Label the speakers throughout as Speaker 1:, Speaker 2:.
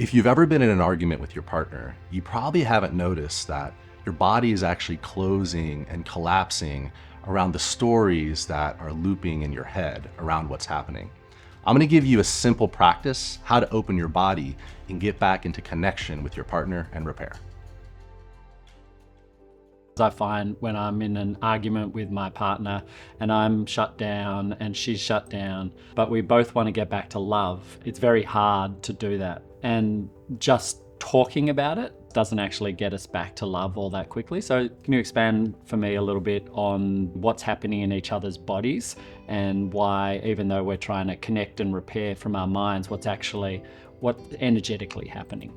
Speaker 1: If you've ever been in an argument with your partner, you probably haven't noticed that your body is actually closing and collapsing around the stories that are looping in your head around what's happening. I'm gonna give you a simple practice, how to open your body and get back into connection with your partner and repair.
Speaker 2: I find when I'm in an argument with my partner and I'm shut down and she's shut down, but we both want to get back to love, it's very hard to do that. And just talking about it doesn't actually get us back to love all that quickly. So can you expand for me a little bit on what's happening in each other's bodies and why, even though we're trying to connect and repair from our minds, what's energetically happening?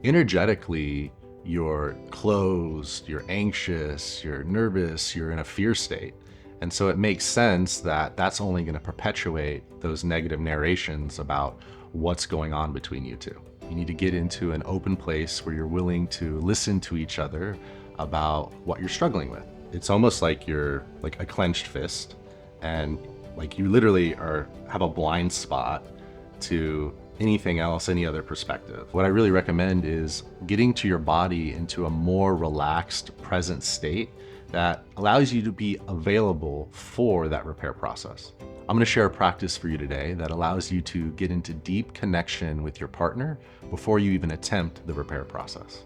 Speaker 1: Energetically, you're closed, you're anxious, you're nervous, you're in a fear state. And so it makes sense that that's only going to perpetuate those negative narrations about what's going on between you two. You need to get into an open place where you're willing to listen to each other about what you're struggling with. It's almost like you're like a clenched fist and like you literally have a blind spot to anything else, any other perspective. What I really recommend is getting to your body into a more relaxed, present state that allows you to be available for that repair process. I'm gonna share a practice for you today that allows you to get into deep connection with your partner before you even attempt the repair process.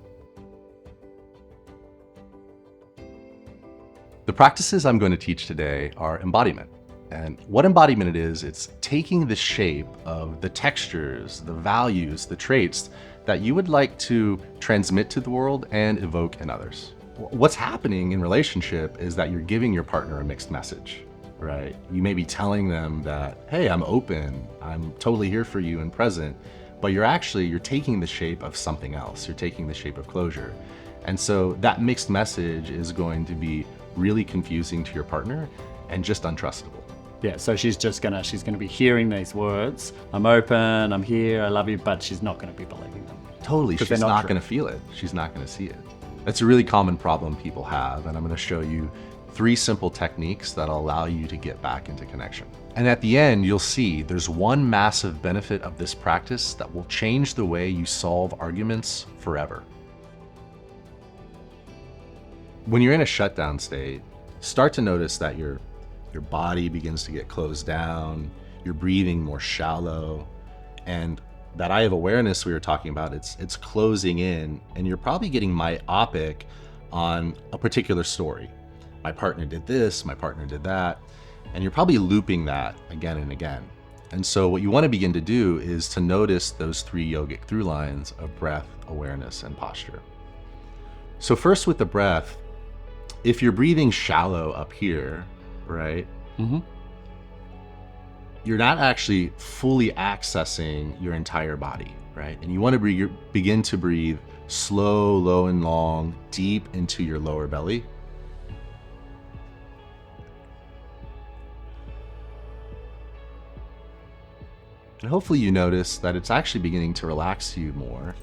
Speaker 1: The practices I'm going to teach today are embodiment. And what embodiment it is, it's taking the shape of the textures, the values, the traits that you would like to transmit to the world and evoke in others. What's happening in relationship is that you're giving your partner a mixed message, right? You may be telling them that, hey, I'm open, I'm totally here for you and present, but you're taking the shape of something else. You're taking the shape of closure. And so that mixed message is going to be really confusing to your partner and just untrustable.
Speaker 2: Yeah, so she's gonna be hearing these words. I'm open, I'm here, I love you, but she's not gonna be believing them.
Speaker 1: Totally, she's not gonna feel it. She's not gonna see it. That's a really common problem people have, and I'm gonna show you 3 simple techniques that'll allow you to get back into connection. And at the end, you'll see there's one massive benefit of this practice that will change the way you solve arguments forever. When you're in a shutdown state, start to notice that your body begins to get closed down, you're breathing more shallow, and that eye of awareness we were talking about, it's closing in, and you're probably getting myopic on a particular story. My partner did this, my partner did that, and you're probably looping that again and again. And so what you want to begin to do is to notice those 3 yogic through lines of breath, awareness, and posture. So first with the breath, if you're breathing shallow up here, right?
Speaker 2: Mm-hmm.
Speaker 1: You're not actually fully accessing your entire body, right? And you want to begin to breathe slow, low, and long, deep into your lower belly. And hopefully you notice that it's actually beginning to relax you more.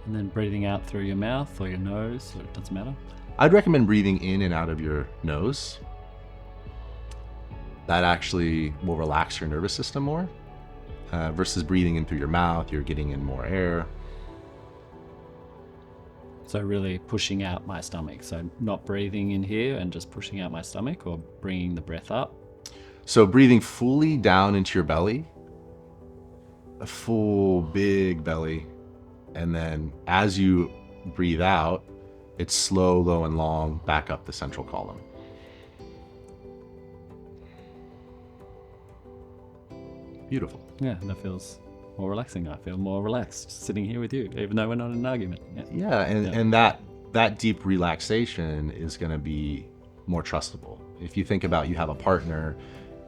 Speaker 2: And then breathing out through your mouth or your nose, or it doesn't matter.
Speaker 1: I'd recommend breathing in and out of your nose. That actually will relax your nervous system more versus breathing in through your mouth. You're getting in more air.
Speaker 2: So really pushing out my stomach. So not breathing in here and just pushing out my stomach, or bringing the breath up.
Speaker 1: So breathing fully down into your belly, a full big belly. And then as you breathe out, it's slow, low, and long back up the central column. Beautiful.
Speaker 2: Yeah, that feels more relaxing. I feel more relaxed sitting here with you, even though we're not in an argument.
Speaker 1: And that deep relaxation is going to be more trustable. If you think about, you have a partner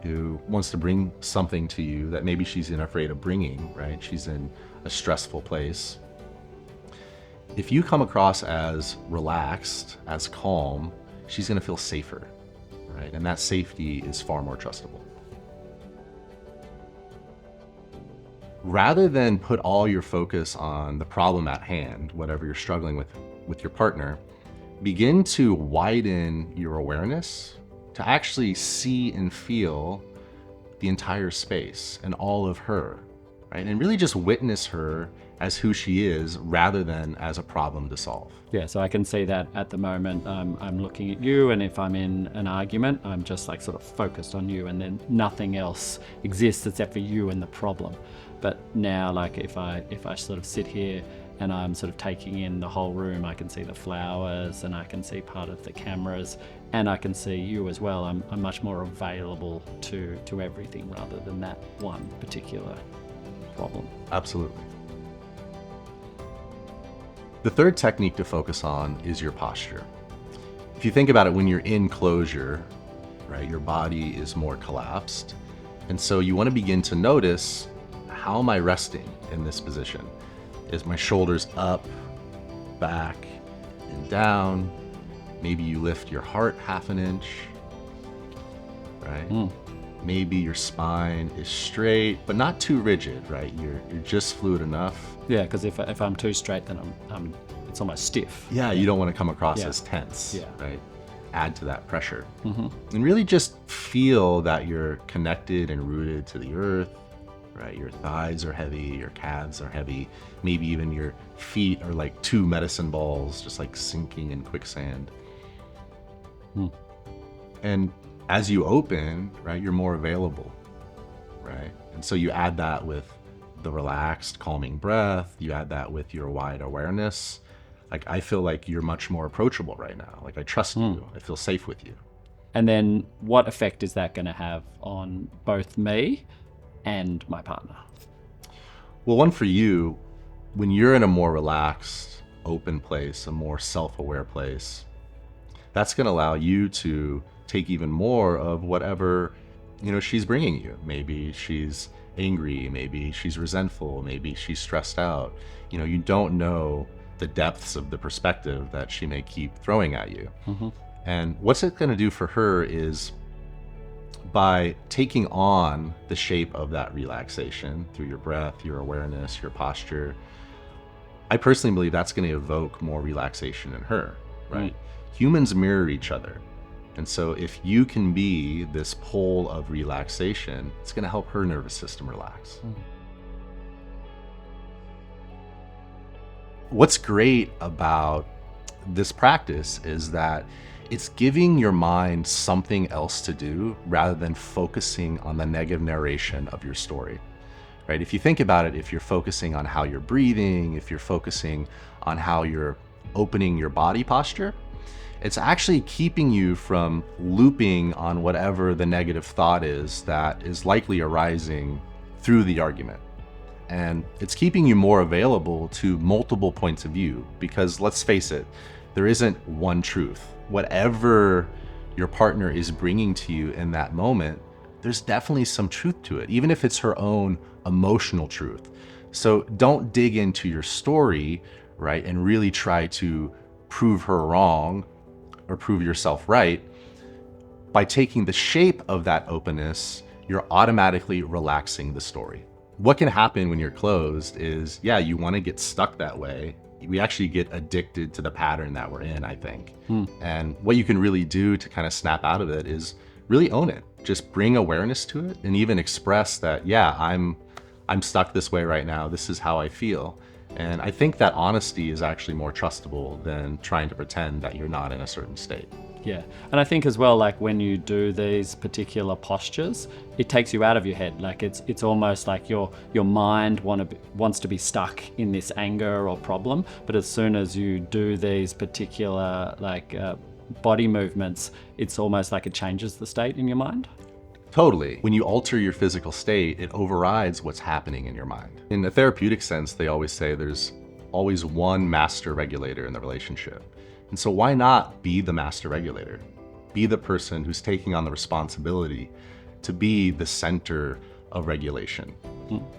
Speaker 1: who wants to bring something to you that maybe she's afraid of bringing, right? She's in a stressful place. If you come across as relaxed, as calm, she's going to feel safer, right? And that safety is far more trustable. Rather than put all your focus on the problem at hand, whatever you're struggling with your partner, begin to widen your awareness to actually see and feel the entire space and all of her, right? And really just witness her as who she is rather than as a problem to solve.
Speaker 2: Yeah, so I can see that at the moment. I'm looking at you, and if I'm in an argument, I'm just like sort of focused on you, and then nothing else exists except for you and the problem. But now, like if I sort of sit here and I'm sort of taking in the whole room, I can see the flowers, and I can see part of the cameras, and I can see you as well. I'm much more available to everything rather than that one particular problem.
Speaker 1: Absolutely. The third technique to focus on is your posture. If you think about it, when you're in closure, right, your body is more collapsed. And so you want to begin to notice, how am I resting in this position? Is my shoulders up, back, and down? Maybe you lift your heart half an inch, right? Maybe your spine is straight, but not too rigid, right? You're just fluid enough.
Speaker 2: Yeah, because if I'm too straight, then I'm it's almost stiff.
Speaker 1: Yeah, you don't want to come across
Speaker 2: Yeah.
Speaker 1: as tense,
Speaker 2: Yeah.
Speaker 1: right? Add to that pressure. And really just feel that you're connected and rooted to the earth, right? Your thighs are heavy, your calves are heavy. Maybe even your feet are like two medicine balls, just like sinking in quicksand. And as you open, right, you're more available, right? And so you add that with the relaxed, calming breath. You add that with your wide awareness. Like, I feel like you're much more approachable right now. Like, I trust you. I feel safe with you.
Speaker 2: And then what effect is that going to have on both me and my partner?
Speaker 1: Well, one for you, when you're in a more relaxed, open place, a more self-aware place, that's going to allow you to take even more of whatever, she's bringing you. Maybe she's angry, maybe she's resentful, maybe she's stressed out. You don't know the depths of the perspective that she may keep throwing at you. And what's it going to do for her is, by taking on the shape of that relaxation through your breath, your awareness, your posture, I personally believe that's going to evoke more relaxation in her, right? Humans mirror each other. And so if you can be this pole of relaxation, it's going to help her nervous system relax. What's great about this practice is that it's giving your mind something else to do rather than focusing on the negative narration of your story, right? If you think about it, if you're focusing on how you're breathing, if you're focusing on how you're opening your body posture, it's actually keeping you from looping on whatever the negative thought is that is likely arising through the argument. And it's keeping you more available to multiple points of view, because let's face it, there isn't one truth. Whatever your partner is bringing to you in that moment, there's definitely some truth to it, even if it's her own emotional truth. So don't dig into your story, right, and really try to prove her wrong or prove yourself right. By taking the shape of that openness, you're automatically relaxing the story. What can happen when you're closed is, you want to get stuck that way. We actually get addicted to the pattern that we're in, I think. And what you can really do to kind of snap out of it is really own it. Just bring awareness to it, and even express that, I'm stuck this way right now. This is how I feel. And I think that honesty is actually more trustable than trying to pretend that you're not in a certain state.
Speaker 2: Yeah. And I think as well, like when you do these particular postures, it takes you out of your head. Like it's almost like your mind wants to be stuck in this anger or problem. But as soon as you do these particular body movements, it's almost like it changes the state in your mind.
Speaker 1: Totally. When you alter your physical state, it overrides what's happening in your mind. In a therapeutic sense, they always say there's always one master regulator in the relationship. And so why not be the master regulator? Be the person who's taking on the responsibility to be the center of regulation.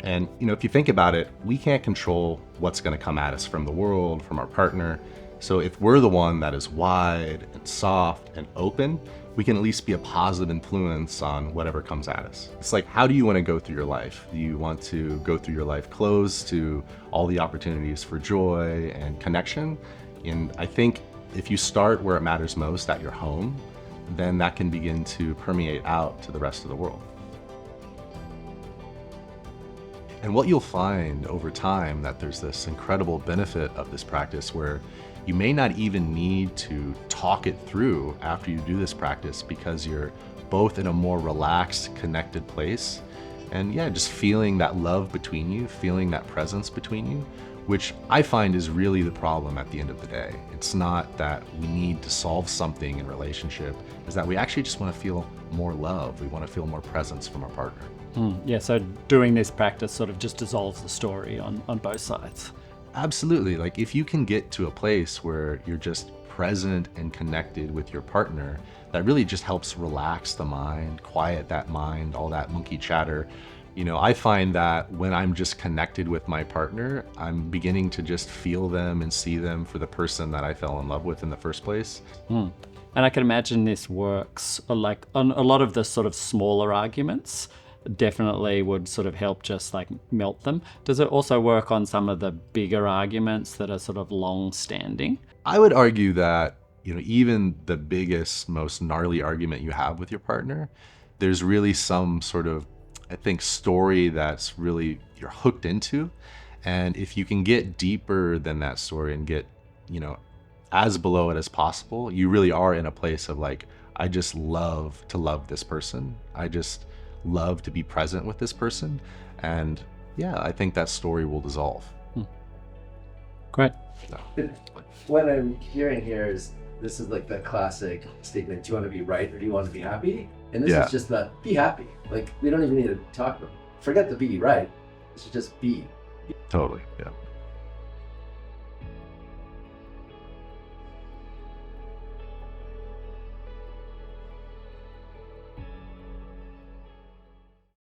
Speaker 1: And if you think about it, we can't control what's going to come at us from the world, from our partner. So if we're the one that is wide and soft and open, we can at least be a positive influence on whatever comes at us. It's like, how do you want to go through your life? Do you want to go through your life closed to all the opportunities for joy and connection? And I think if you start where it matters most, at your home, then that can begin to permeate out to the rest of the world. And what you'll find over time that there's this incredible benefit of this practice where you may not even need to talk it through after you do this practice because you're both in a more relaxed, connected place. And yeah, just feeling that love between you, feeling that presence between you, which I find is really the problem at the end of the day. It's not that we need to solve something in relationship, is that we actually just want to feel more love. We want to feel more presence from our partner.
Speaker 2: Yeah, so doing this practice sort of just dissolves the story on both sides.
Speaker 1: Absolutely. Like if you can get to a place where you're just present and connected with your partner, that really just helps relax the mind, quiet that mind, all that monkey chatter. I find that when I'm just connected with my partner, I'm beginning to just feel them and see them for the person that I fell in love with in the first place.
Speaker 2: And I can imagine this works like on a lot of the sort of smaller arguments, definitely would sort of help just like melt them. Does it also work on some of the bigger arguments that are sort of long standing?
Speaker 1: I would argue that, even the biggest, most gnarly argument you have with your partner, there's really some sort of, I think, story that's really you're hooked into. And if you can get deeper than that story and get, as below it as possible, you really are in a place of like, I just love to love this person. I just love to be present with this person. And yeah, I think that story will dissolve.
Speaker 2: Great.
Speaker 3: What I'm hearing here is this is like the classic statement: do you want to be right or do you want to be happy? And this is just about be happy. Like we don't even need to talk about it. Forget the be right. This is just be.
Speaker 1: Totally. Yeah.